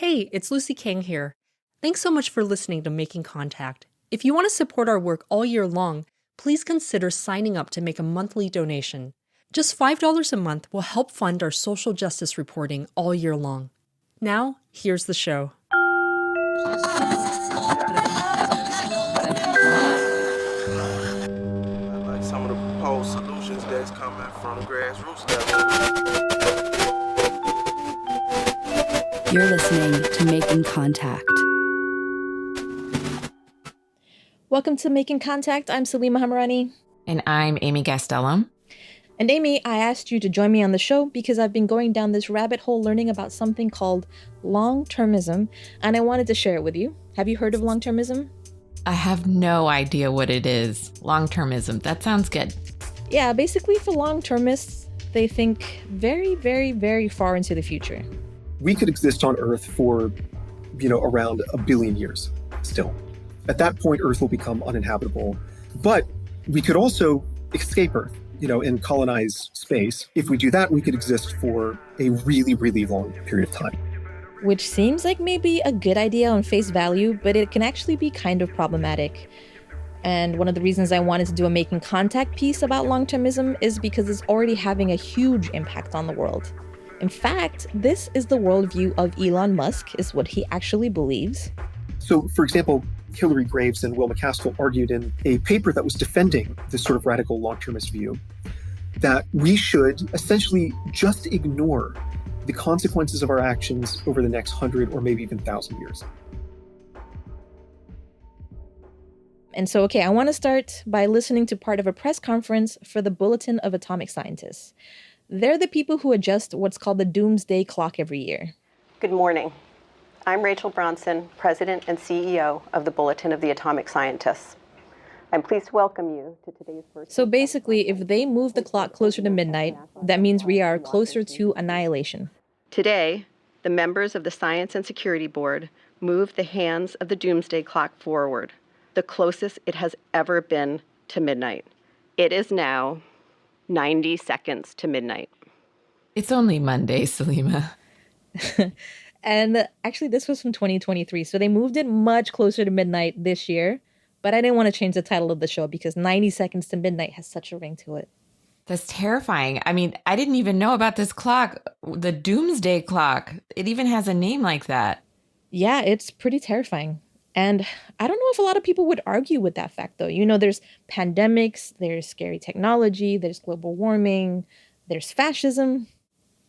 Hey, it's Lucy Kang here. Thanks so much for listening to Making Contact. If you want to support our work all year long, please consider signing up to make a monthly donation. Just $5 a month will help fund our social justice reporting all year long. Now, here's the show. Like some of the proposed solutions that's coming from the grassroots level. You're listening to Making Contact. Welcome to Making Contact. I'm Salima Hamarani. And I'm Amy Gastelum. And Amy, I asked you to join me on the show because I've been going down this rabbit hole learning about something called Longtermism, and I wanted to share it with you. Have you heard of Longtermism? I have no idea what it is. Longtermism. That sounds good. Yeah, basically for Longtermists, they think very, very, very far into the future. We could exist on Earth for, around 1 billion years still. At that point, Earth will become uninhabitable. But we could also escape Earth, and colonize space. If we do that, we could exist for a really, really long period of time. Which seems like maybe a good idea on face value, but it can actually be kind of problematic. And one of the reasons I wanted to do a Making Contact piece about Longtermism is because it's already having a huge impact on the world. In fact, this is the worldview of Elon Musk, is what he actually believes. So, for example, Hillary Graves and Will McCaskill argued in a paper that was defending this sort of radical long-termist view that we should essentially just ignore the consequences of our actions over the next 100 or maybe even 1,000 years. And so, I want to start by listening to part of a press conference for the Bulletin of Atomic Scientists. They're the people who adjust what's called the doomsday clock every year. Good morning. I'm Rachel Bronson, President and CEO of the Bulletin of the Atomic Scientists. I'm pleased to welcome you to today's first... So basically, if they move the clock closer to midnight, that means we are closer to annihilation. Today, the members of the Science and Security Board moved the hands of the doomsday clock forward, the closest it has ever been to midnight. It is now 90 seconds to midnight. It's only Monday, Salima. And actually, this was from 2023, so they moved it much closer to midnight this year. But I didn't want to change the title of the show because 90 seconds to midnight has such a ring to it. That's terrifying. I mean, I didn't even know about this clock, the doomsday clock. It even has a name like that. Yeah, it's pretty terrifying. And I don't know if a lot of people would argue with that fact, though. There's pandemics, there's scary technology, there's global warming, there's fascism.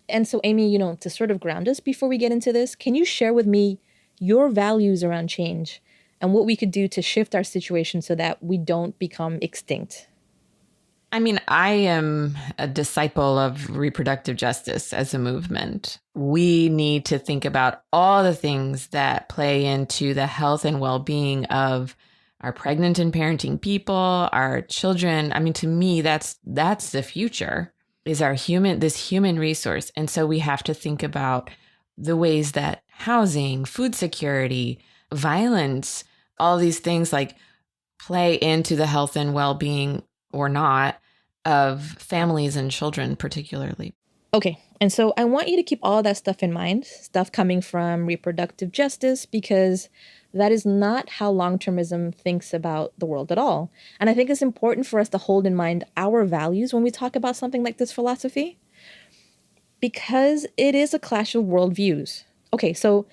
And so, Amy, to sort of ground us before we get into this, can you share with me your values around change and what we could do to shift our situation so that we don't become extinct? I mean, I am a disciple of reproductive justice as a movement. We need to think about all the things that play into the health and well-being of our pregnant and parenting people, our children. I mean, to me, that's the future. Is this human resource. And so we have to think about the ways that housing, food security, violence, all these things like play into the health and well-being or not of families and children particularly. Okay, and so I want you to keep all that stuff in mind, stuff coming from reproductive justice, because that is not how long-termism thinks about the world at all. And I think it's important for us to hold in mind our values when we talk about something like this philosophy, because it is a clash of worldviews. Okay, so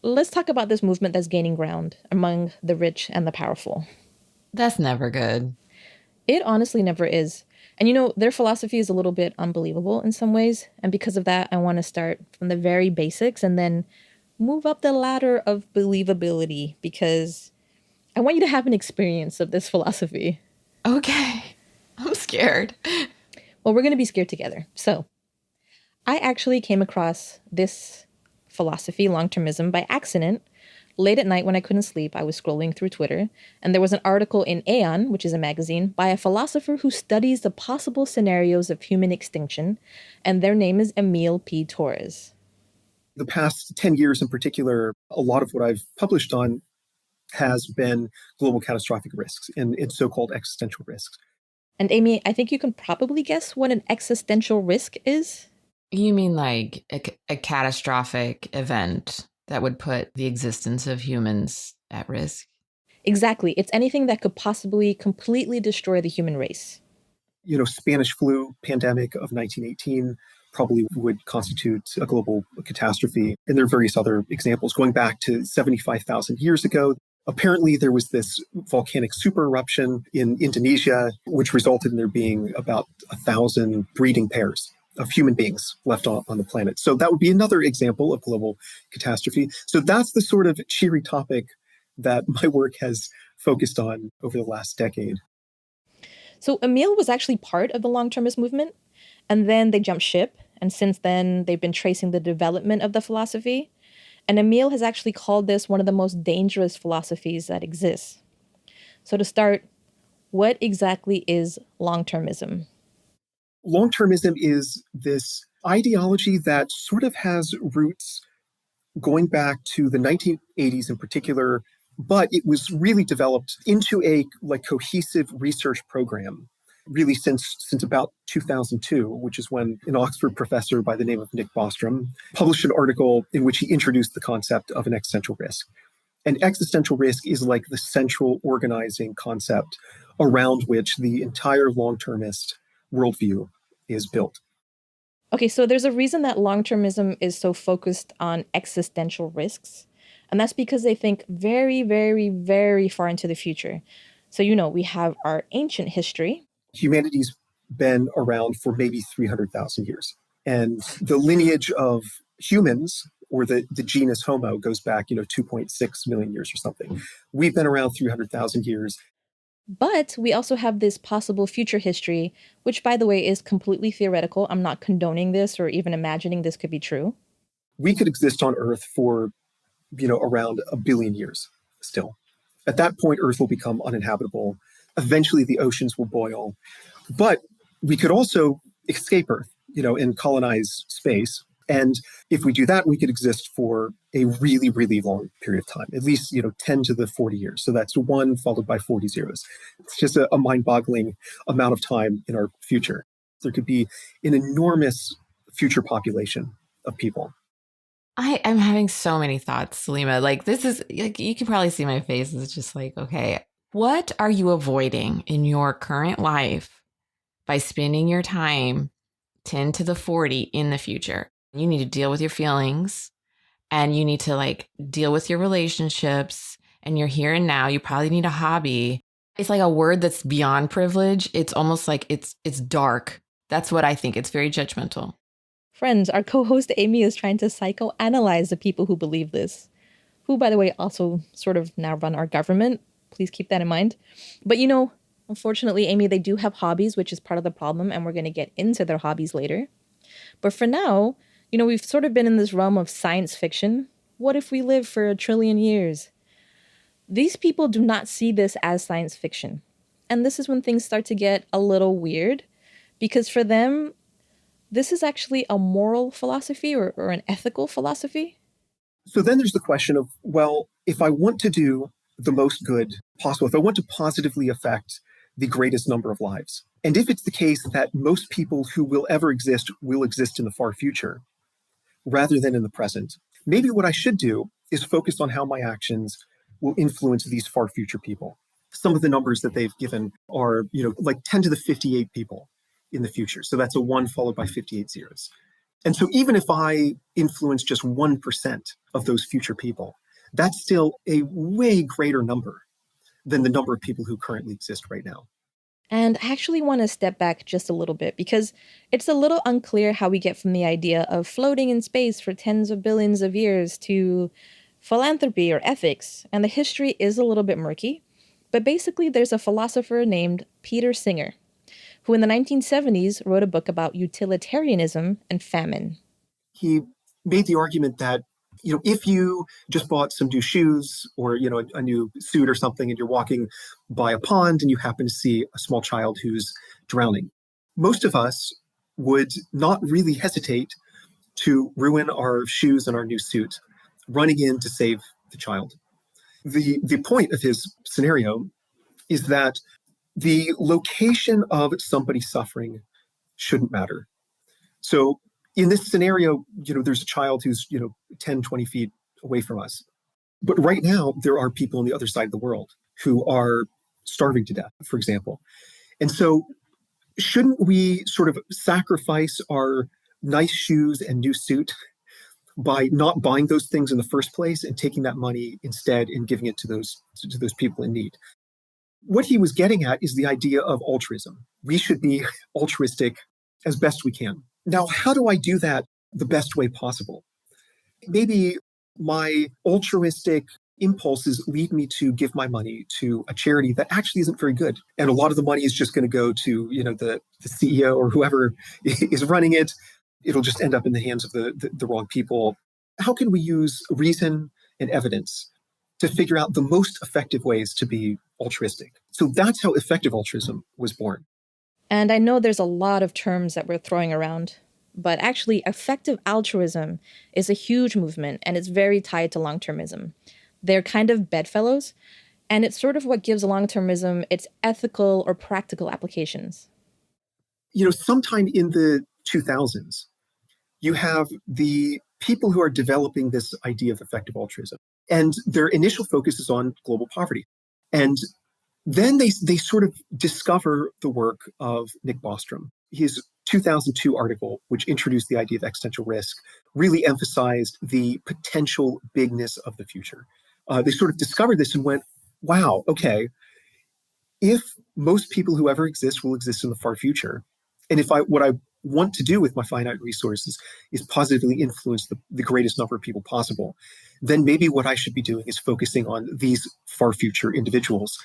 let's talk about this movement that's gaining ground among the rich and the powerful. That's never good. It honestly never is. And their philosophy is a little bit unbelievable in some ways. And because of that, I want to start from the very basics and then move up the ladder of believability, because I want you to have an experience of this philosophy. Okay. I'm scared. Well, we're going to be scared together. So I actually came across this philosophy, Longtermism, by accident. Late at night when I couldn't sleep, I was scrolling through Twitter, and there was an article in Aeon, which is a magazine, by a philosopher who studies the possible scenarios of human extinction, and their name is Émile P. Torres. The past 10 years in particular, a lot of what I've published on has been global catastrophic risks and so-called existential risks. And Amy, I think you can probably guess what an existential risk is? You mean like a catastrophic event that would put the existence of humans at risk. Exactly. It's anything that could possibly completely destroy the human race. Spanish flu pandemic of 1918 probably would constitute a global catastrophe. And there are various other examples going back to 75,000 years ago. Apparently, there was this volcanic super eruption in Indonesia, which resulted in there being about 1,000 breeding pairs of human beings left on the planet. So that would be another example of global catastrophe. So that's the sort of cheery topic that my work has focused on over the last decade. So Émile was actually part of the Longtermist movement, and then they jumped ship. And since then, they've been tracing the development of the philosophy. And Émile has actually called this one of the most dangerous philosophies that exists. So to start, what exactly is long-termism? Long-termism is this ideology that sort of has roots going back to the 1980s in particular, but it was really developed into a cohesive research program really since about 2002, which is when an Oxford professor by the name of Nick Bostrom published an article in which he introduced the concept of an existential risk. And existential risk is like the central organizing concept around which the entire long-termist worldview is built. Okay, so there's a reason that long-termism is so focused on existential risks. And that's because they think very, very, very far into the future. So, we have our ancient history. Humanity's been around for maybe 300,000 years. And the lineage of humans, or the genus Homo, goes back, 2.6 million years or something. We've been around 300,000 years. But we also have this possible future history, which, by the way, is completely theoretical. I'm not condoning this or even imagining this could be true. We could exist on Earth for, around 1 billion years still. At that point, Earth will become uninhabitable. Eventually, the oceans will boil. But we could also escape Earth, and colonize space. And if we do that, we could exist for a really, really long period of time, at least, 10 to the 40 years. So that's 1 followed by 40 zeros. It's just a mind-boggling amount of time in our future. There could be an enormous future population of people. I'm having so many thoughts, Salima. This is, you can probably see my face. It's just okay, what are you avoiding in your current life by spending your time 10 to the 40 in the future? You need to deal with your feelings, and you need to deal with your relationships, and you're here and now. You probably need a hobby. It's like a word that's beyond privilege. It's almost like it's dark. That's what I think. It's very judgmental. Friends, our co-host Amy is trying to psychoanalyze the people who believe this, who, by the way, also sort of now run our government. Please keep that in mind. But unfortunately, Amy, they do have hobbies, which is part of the problem, and we're going to get into their hobbies later. But for now, we've sort of been in this realm of science fiction. What if we live for 1 trillion years? These people do not see this as science fiction. And this is when things start to get a little weird, because for them, this is actually a moral philosophy or an ethical philosophy. So then there's the question of, well, if I want to do the most good possible, if I want to positively affect the greatest number of lives, and if it's the case that most people who will ever exist will exist in the far future, rather than in the present, maybe what I should do is focus on how my actions will influence these far future people. Some of the numbers that they've given are, 10 to the 58 people in the future. So that's a 1 followed by 58 zeros. And so even if I influence just 1% of those future people, that's still a way greater number than the number of people who currently exist right now. And I actually want to step back just a little bit, because it's a little unclear how we get from the idea of floating in space for tens of billions of years to philanthropy or ethics. And the history is a little bit murky. But basically, there's a philosopher named Peter Singer, who in the 1970s wrote a book about utilitarianism and famine. He made the argument that, if you just bought some new shoes or, a new suit or something, and you're walking by a pond and you happen to see a small child who's drowning, most of us would not really hesitate to ruin our shoes and our new suit, running in to save the child. The point of his scenario is that the location of somebody's suffering shouldn't matter. So in this scenario, there's a child who's, 10, 20 feet away from us. But right now, there are people on the other side of the world who are starving to death, for example. And so shouldn't we sort of sacrifice our nice shoes and new suit by not buying those things in the first place and taking that money instead and giving it to those people in need? What he was getting at is the idea of altruism. We should be altruistic as best we can. Now, how do I do that the best way possible? Maybe my altruistic impulses lead me to give my money to a charity that actually isn't very good. And a lot of the money is just going to go to, the CEO or whoever is running it. It'll just end up in the hands of the wrong people. How can we use reason and evidence to figure out the most effective ways to be altruistic? So that's how effective altruism was born. And I know there's a lot of terms that we're throwing around, but actually effective altruism is a huge movement and it's very tied to long-termism. They're kind of bedfellows, and it's sort of what gives long-termism its ethical or practical applications. Sometime in the 2000s, you have the people who are developing this idea of effective altruism, and their initial focus is on global poverty. And then they sort of discover the work of Nick Bostrom. His 2002 article, which introduced the idea of existential risk, really emphasized the potential bigness of the future. They sort of discovered this and went, wow, okay, if most people who ever exist will exist in the far future, and if what I want to do with my finite resources is positively influence the greatest number of people possible, then maybe what I should be doing is focusing on these far future individuals,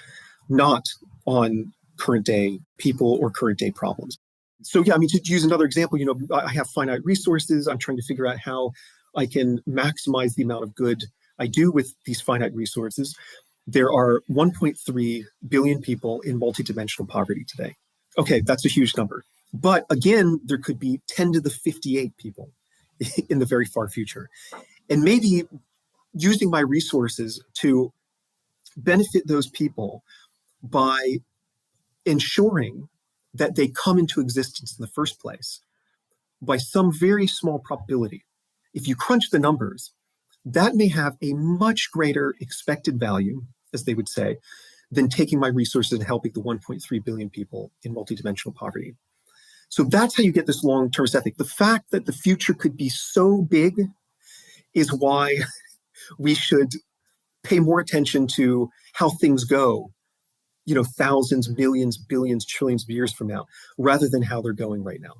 not on current day people or current day problems. So yeah, to use another example, I have finite resources. I'm trying to figure out how I can maximize the amount of good I do with these finite resources. There are 1.3 billion people in multidimensional poverty today. Okay, that's a huge number. But again, there could be 10 to the 58 people in the very far future. And maybe using my resources to benefit those people by ensuring that they come into existence in the first place by some very small probability. If you crunch the numbers, that may have a much greater expected value, as they would say, than taking my resources and helping the 1.3 billion people in multidimensional poverty. So that's how you get this long-termist ethic. The fact that the future could be so big is why we should pay more attention to how things go, thousands, millions, billions, trillions of years from now, rather than how they're going right now.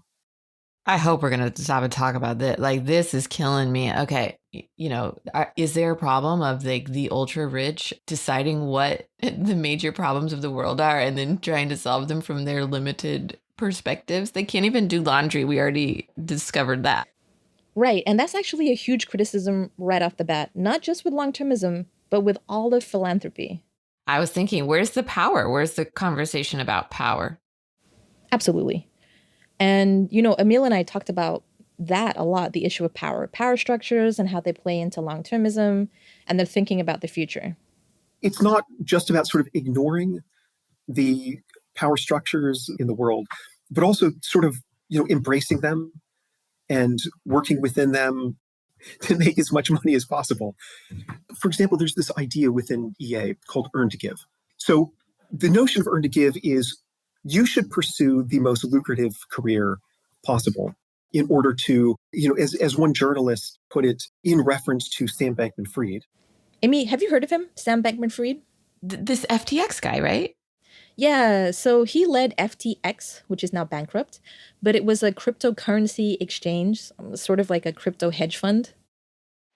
I hope we're going to stop and talk about this. Like, this is killing me. Okay. Is there a problem of the ultra rich deciding what the major problems of the world are and then trying to solve them from their limited perspectives? They can't even do laundry. We already discovered that. Right. And that's actually a huge criticism right off the bat, not just with long-termism, but with all of philanthropy. I was thinking, where's the power? Where's the conversation about power? Absolutely. And, Émile and I talked about that a lot, the issue of power structures and how they play into long-termism and their thinking about the future. It's not just about sort of ignoring the power structures in the world, but also sort of, embracing them and working within them to make as much money as possible. For example, there's this idea within EA called earn to give. So the notion of earn to give is you should pursue the most lucrative career possible in order to, as one journalist put it in reference to Sam Bankman-Fried. Amy, have you heard of him, Sam Bankman-Fried? This FTX guy, right? Yeah, so he led FTX, which is now bankrupt, but it was a cryptocurrency exchange, sort of like a crypto hedge fund.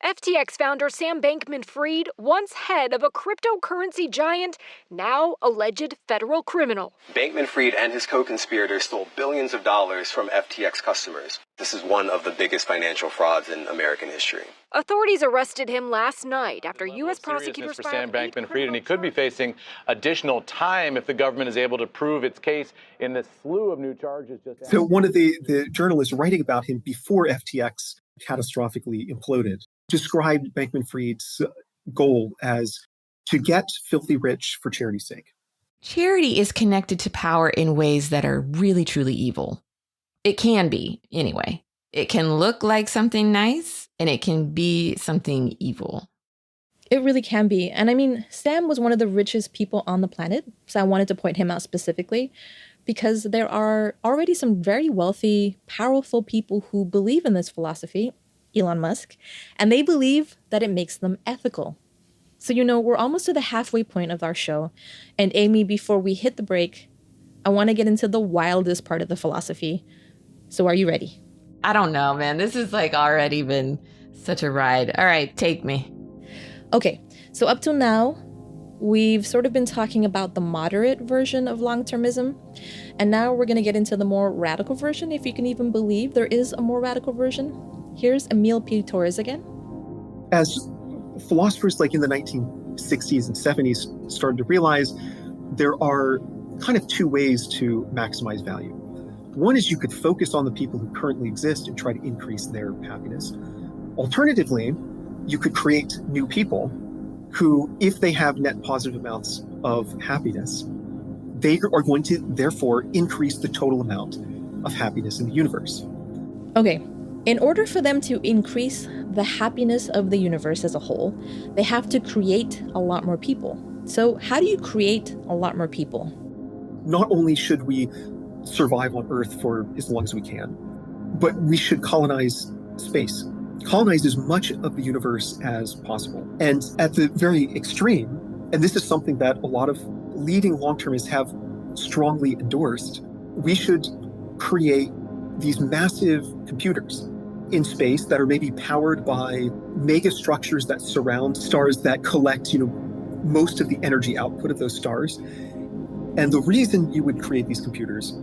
FTX founder Sam Bankman-Fried, once head of a cryptocurrency giant, now alleged federal criminal. Bankman-Fried and his co-conspirators stole billions of dollars from FTX customers. This is one of the biggest financial frauds in American history. Authorities arrested him last night after U.S. prosecutors for Sam Bankman-Fried, and he could be facing additional time if the government is able to prove its case in the slew of new charges. So one of the journalists writing about him before FTX catastrophically imploded described Bankman-Fried's goal as to get filthy rich for charity's sake. Charity is connected to power in ways that are really, truly evil. It can be, anyway. It can look like something nice, and it can be something evil. It really can be. And I mean, Sam was one of the richest people on the planet, so I wanted to point him out specifically because there are already some very wealthy, powerful people who believe in this philosophy, Elon Musk, and they believe that it makes them ethical. So, we're almost to the halfway point of our show. And Amy, before we hit the break, I want to get into the wildest part of the philosophy. So are you ready? I don't know, man. This has already been such a ride. All right, take me. Okay, so up till now, we've sort of been talking about the moderate version of long-termism, and now we're going to get into the more radical version, if you can even believe there is a more radical version. Here's Émile P. Torres again. As philosophers in the 1960s and 70s started to realize, there are kind of two ways to maximize value. One is you could focus on the people who currently exist and try to increase their happiness. Alternatively, you could create new people who, if they have net positive amounts of happiness, they are going to therefore increase the total amount of happiness in the universe. Okay, in order for them to increase the happiness of the universe as a whole, they have to create a lot more people. So how do you create a lot more people? Not only should we survive on Earth for as long as we can, but we should colonize space. Colonize as much of the universe as possible. And at the very extreme, and this is something that a lot of leading long-termists have strongly endorsed, we should create these massive computers in space that are maybe powered by mega structures that surround stars that collect, most of the energy output of those stars. And the reason you would create these computers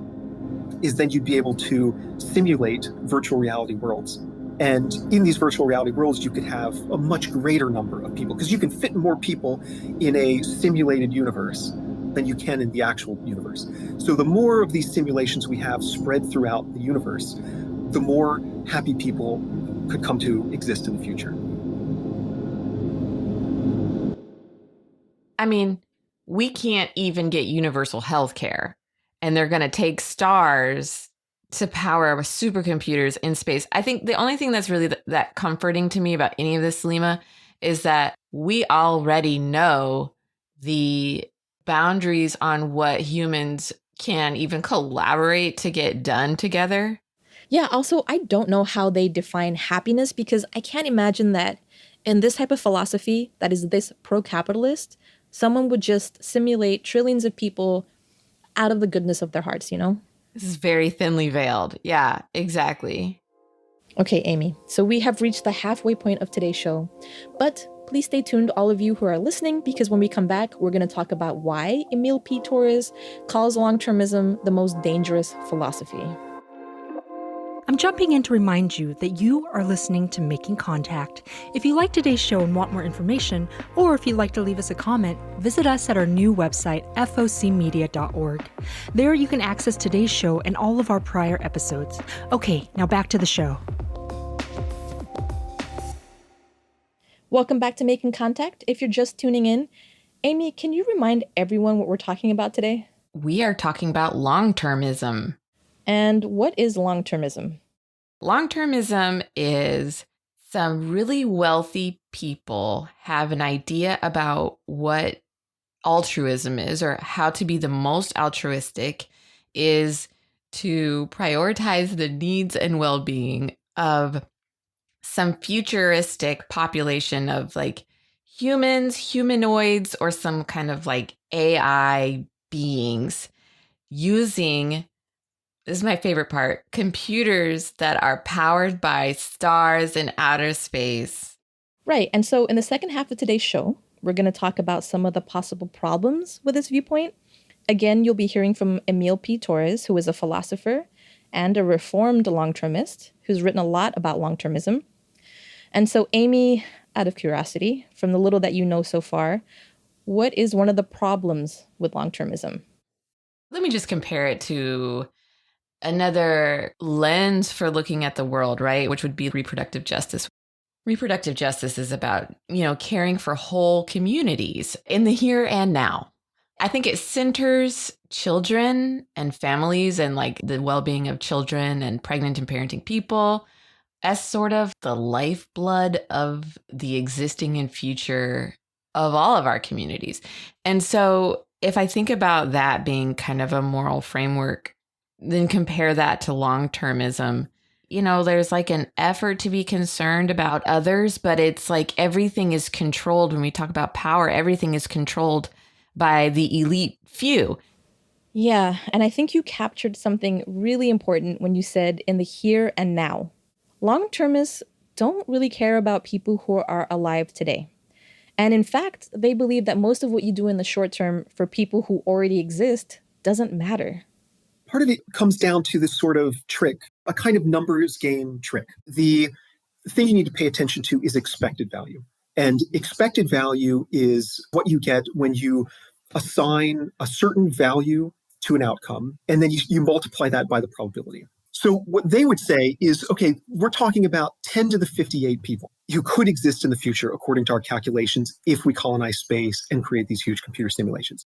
is then you'd be able to simulate virtual reality worlds. And in these virtual reality worlds, you could have a much greater number of people because you can fit more people in a simulated universe than you can in the actual universe. So the more of these simulations we have spread throughout the universe, the more happy people could come to exist in the future. I mean, we can't even get universal health care, and they're going to take stars to power supercomputers in space. I think the only thing that's really that comforting to me about any of this, Lima, is that we already know the boundaries on what humans can even collaborate to get done together. Yeah, also, I don't know how they define happiness because I can't imagine that in this type of philosophy that is this pro-capitalist, someone would just simulate trillions of people out of the goodness of their hearts, This is very thinly veiled. Yeah, exactly. Okay, Amy, so we have reached the halfway point of today's show, but please stay tuned, all of you who are listening, because when we come back, we're going to talk about why Émile P. Torres calls long-termism the most dangerous philosophy. I'm jumping in to remind you that you are listening to Making Contact. If you like today's show and want more information, or if you'd like to leave us a comment, visit us at our new website, focmedia.org. There you can access today's show and all of our prior episodes. Okay, now back to the show. Welcome back to Making Contact. If you're just tuning in, Amy, can you remind everyone what we're talking about today? We are talking about longtermism. And what is longtermism? Longtermism is some really wealthy people have an idea about what altruism is, or how to be the most altruistic is to prioritize the needs and well-being of some futuristic population of humans, humanoids, or some kind of AI beings using, this is my favorite part, computers that are powered by stars in outer space. Right. And so in the second half of today's show, we're going to talk about some of the possible problems with this viewpoint. Again, you'll be hearing from Émile P. Torres, who is a philosopher and a reformed long-termist who's written a lot about long-termism. And so, Amy, out of curiosity, from the little that you know so far, what is one of the problems with long-termism? Let me just compare it to another lens for looking at the world, right? Which would be reproductive justice. Reproductive justice is about, caring for whole communities in the here and now. I think it centers children and families and the well-being of children and pregnant and parenting people. as sort of the lifeblood of the existing and future of all of our communities. And so if I think about that being kind of a moral framework, then compare that to long-termism, there's like an effort to be concerned about others, but it's like everything is controlled. When we talk about power, everything is controlled by the elite few. Yeah, and I think you captured something really important when you said in the here and now. Long-termists don't really care about people who are alive today. And in fact, they believe that most of what you do in the short term for people who already exist doesn't matter. Part of it comes down to this sort of trick, a kind of numbers game trick. The thing you need to pay attention to is expected value. And expected value is what you get when you assign a certain value to an outcome, and then you multiply that by the probability. So what they would say is, okay, we're talking about 10 to the 58 people who could exist in the future, according to our calculations, if we colonize space and create these huge computer simulations.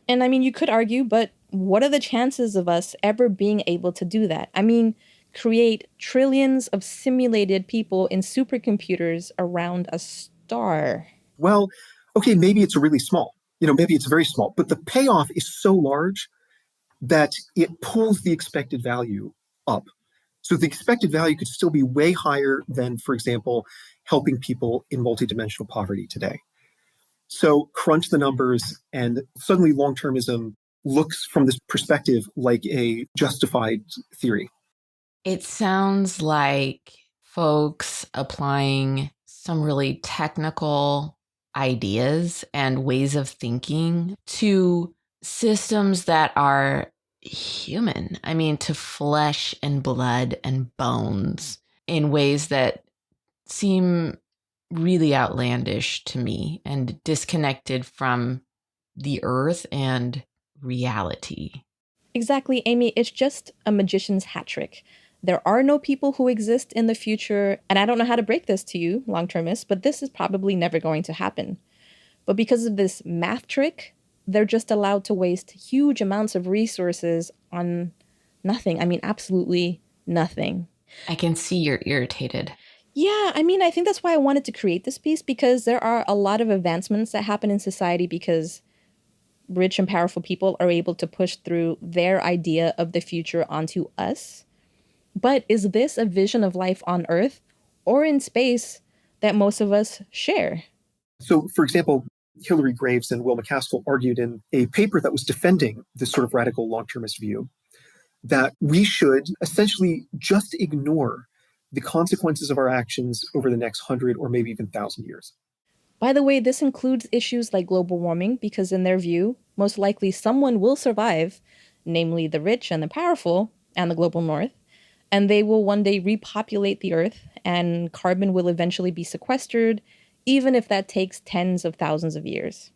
And I mean, you could argue, but what are the chances of us ever being able to do that? I mean, create trillions of simulated people in supercomputers around a star. Well, okay, maybe it's really small. Maybe it's very small, but the payoff is so large that it pulls the expected value up. So the expected value could still be way higher than, for example, helping people in multidimensional poverty today. So crunch the numbers, and suddenly long-termism looks from this perspective like a justified theory. It sounds like folks applying some really technical ideas and ways of thinking to systems that are human. I mean, to flesh and blood and bones in ways that seem really outlandish to me and disconnected from the earth and reality. Exactly, Amy. It's just a magician's hat trick. There are no people who exist in the future, and I don't know how to break this to you, long-termists, but this is probably never going to happen. But because of this math trick, they're just allowed to waste huge amounts of resources on nothing. I mean, absolutely nothing. I can see you're irritated. Yeah, I mean, I think that's why I wanted to create this piece, because there are a lot of advancements that happen in society because rich and powerful people are able to push through their idea of the future onto us. But is this a vision of life on Earth or in space that most of us share? So, for example, Hilary Graves and Will MacAskill argued in a paper that was defending this sort of radical long-termist view that we should essentially just ignore the consequences of our actions over the next 100 or maybe even 1,000 years. By the way, this includes issues like global warming, because in their view, most likely someone will survive, namely the rich and the powerful and the global north, and they will one day repopulate the Earth, and carbon will eventually be sequestered, even if that takes tens of thousands of years.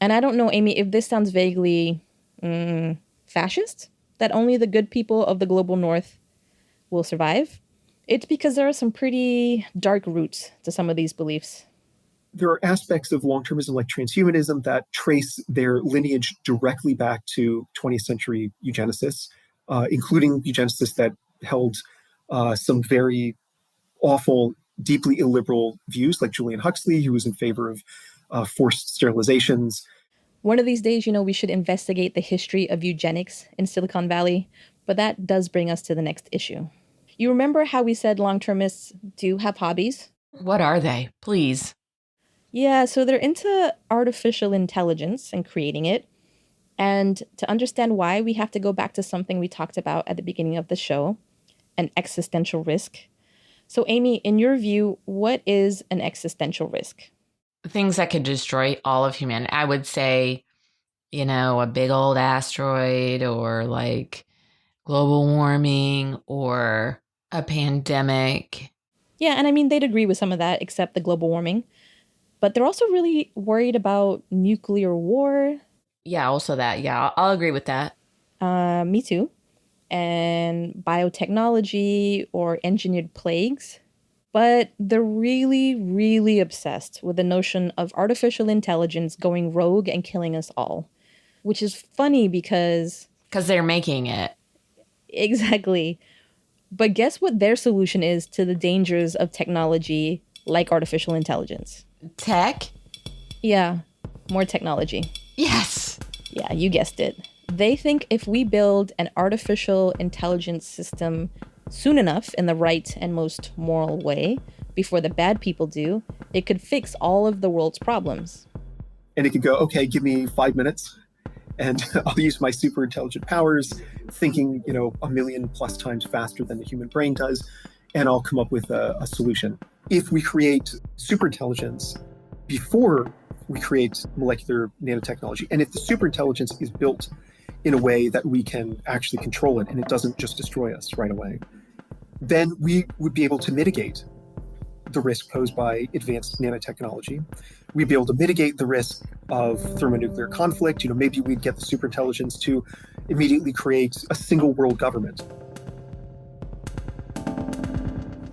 And I don't know, Amy, if this sounds vaguely fascist, that only the good people of the global north will survive. It's because there are some pretty dark roots to some of these beliefs. There are aspects of long-termism like transhumanism that trace their lineage directly back to 20th century eugenicists, including eugenicists that held some very awful, deeply illiberal views, like Julian Huxley, who was in favor of forced sterilizations. One of these days, we should investigate the history of eugenics in Silicon Valley, but that does bring us to the next issue. You remember how we said long-termists do have hobbies? What are they? Please. Yeah, so they're into artificial intelligence and creating it. And to understand why, we have to go back to something we talked about at the beginning of the show, an existential risk. So, Amy, in your view, what is an existential risk? Things that could destroy all of humanity. I would say, a big old asteroid, or like global warming, or a pandemic. Yeah, and I mean, they'd agree with some of that, except the global warming. But they're also really worried about nuclear war. Yeah, also that. Yeah, I'll agree with that. Me too. And biotechnology or engineered plagues. But they're really, really obsessed with the notion of artificial intelligence going rogue and killing us all. Which is funny because... Because they're making it. Exactly. But guess what their solution is to the dangers of technology like artificial intelligence? Tech? Yeah, more technology. Yes. Yeah, you guessed it. They think if we build an artificial intelligence system soon enough in the right and most moral way, before the bad people do, it could fix all of the world's problems. And it could go, okay, give me 5 minutes and I'll use my super intelligent powers, thinking, 1,000,000+ times faster than the human brain does, and I'll come up with a solution. If we create super intelligence before we create molecular nanotechnology, and if the super intelligence is built in a way that we can actually control it and it doesn't just destroy us right away, then we would be able to mitigate the risk posed by advanced nanotechnology. We'd be able to mitigate the risk of thermonuclear conflict. Maybe we'd get the superintelligence to immediately create a single world government.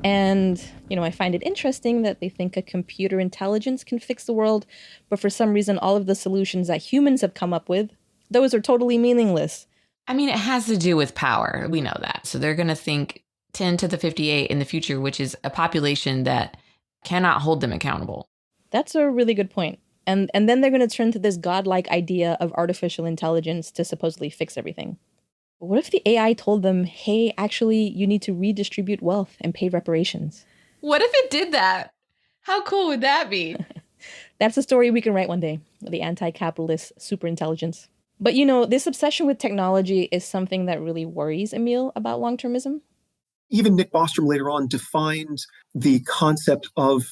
And, I find it interesting that they think a computer intelligence can fix the world, but for some reason, all of the solutions that humans have come up with, those are totally meaningless. I mean, it has to do with power. We know that. So they're going to think 10 to the 58 in the future, which is a population that cannot hold them accountable. That's a really good point. And then they're going to turn to this godlike idea of artificial intelligence to supposedly fix everything. But what if the AI told them, hey, actually, you need to redistribute wealth and pay reparations? What if it did that? How cool would that be? That's a story we can write one day, the anti-capitalist superintelligence. But this obsession with technology is something that really worries Émile about long-termism. Even Nick Bostrom later on defined the concept of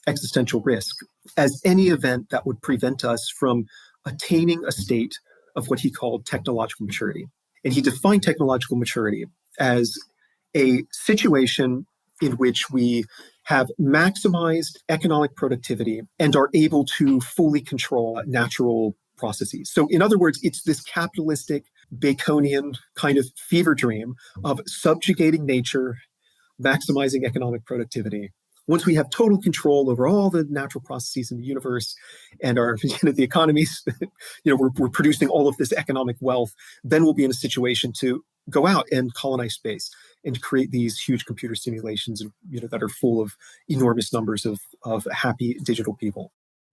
existential risk as any event that would prevent us from attaining a state of what he called technological maturity. And he defined technological maturity as a situation in which we have maximized economic productivity and are able to fully control natural processes. So in other words, it's this capitalistic Baconian kind of fever dream of subjugating nature, maximizing economic productivity. Once we have total control over all the natural processes in the universe and our, the economies, we're producing all of this economic wealth, then we'll be in a situation to go out and colonize space and create these huge computer simulations, that are full of enormous numbers of happy digital people.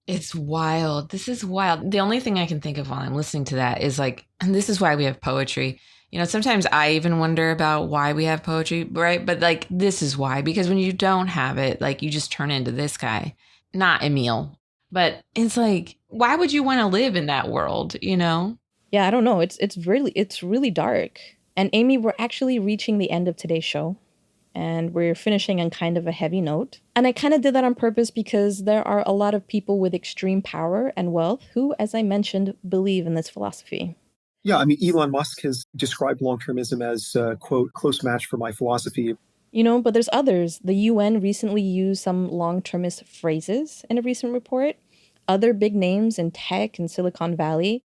It's wild. This is wild. The only thing I can think of while I'm listening to that is and this is why we have poetry. Sometimes I even wonder about why we have poetry, right? But this is why, because when you don't have it, you just turn into this guy, not Émile. But it's why would you want to live in that world, Yeah, I don't know. It's really dark. And Amy, we're actually reaching the end of today's show. And we're finishing on kind of a heavy note. And I kind of did that on purpose because there are a lot of people with extreme power and wealth who, as I mentioned, believe in this philosophy. Yeah, Elon Musk has described long-termism as, quote, close match for my philosophy. But there's others. The UN recently used some long-termist phrases in a recent report. Other big names in tech and Silicon Valley.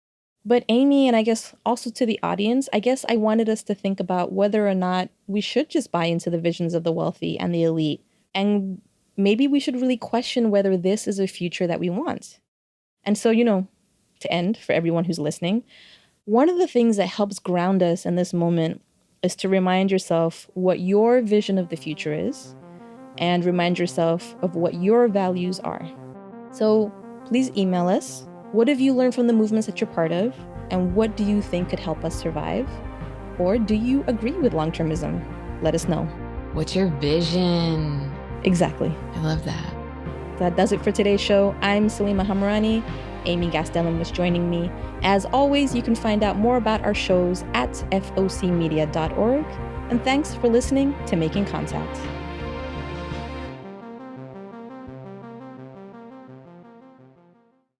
But Amy, and I guess also to the audience, I wanted us to think about whether or not we should just buy into the visions of the wealthy and the elite. And maybe we should really question whether this is a future that we want. And so, to end, for everyone who's listening, one of the things that helps ground us in this moment is to remind yourself what your vision of the future is and remind yourself of what your values are. So please email us. What have you learned from the movements that you're part of? And what do you think could help us survive? Or do you agree with long-termism? Let us know. What's your vision? Exactly. I love that. That does it for today's show. I'm Salima Hamrani. Amy Gastelum was joining me. As always, you can find out more about our shows at focmedia.org. And thanks for listening to Making Contact.